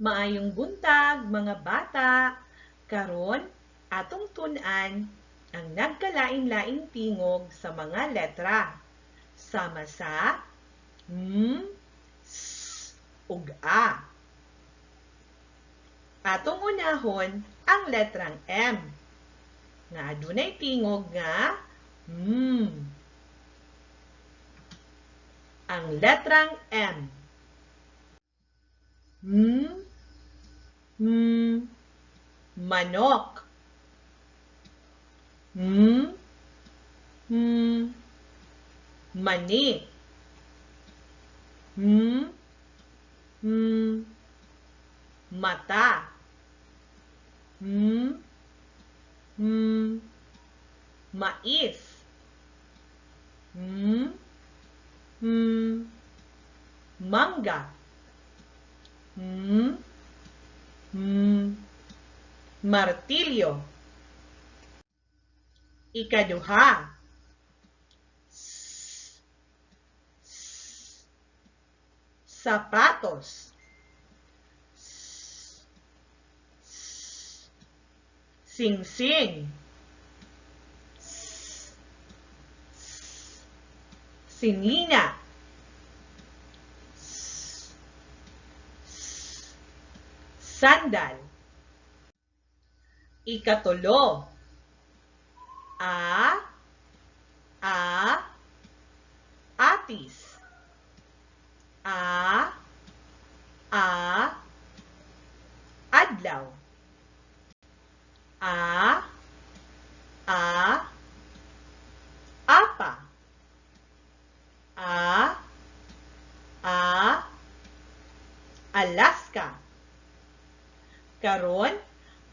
Maayong buntag, mga bata. Karon atong tun-an ang nagkalain-laing tingog sa mga letra. Sama sa m, s, ug a. Atong unahon ang letrang M nga adunay tingog nga m. Ang letrang M. Manok. Mani. Mata. Mais. Mangga. Martilyo. Ikaduha. Sapatos. Singsing. Sinina. Sandal. Ikatulo. Atis. Adlaw. Apa. Alaska. Karon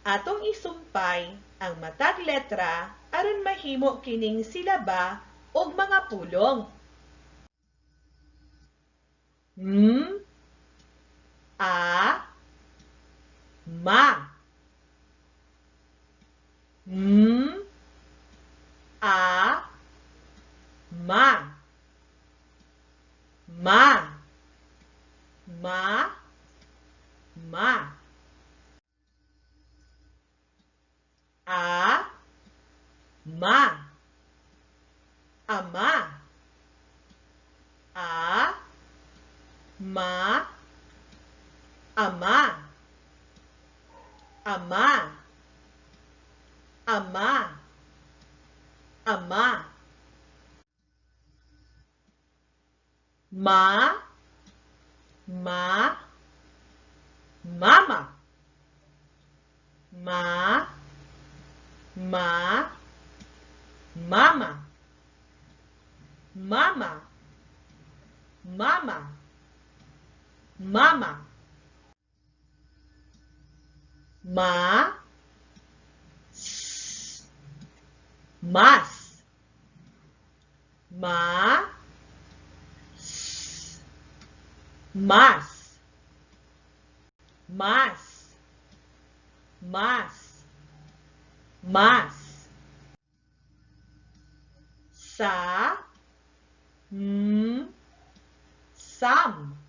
atong isumpay ang matag letra aron mahimo kining silaba og mga pulong. Ma. Ma. Ma. Ama. Ama. Mama. Mama. Mas. Sam.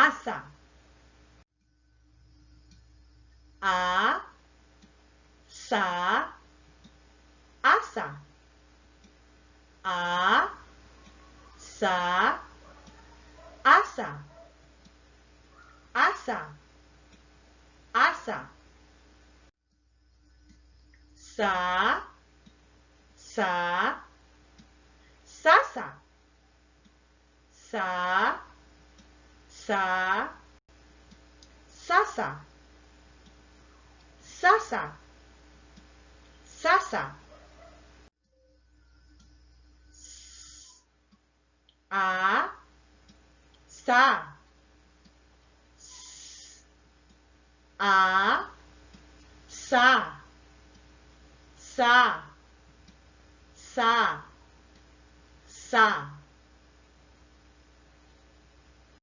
Masa. Asa. Sasa. Sa. A, sa, sa, sa, sa.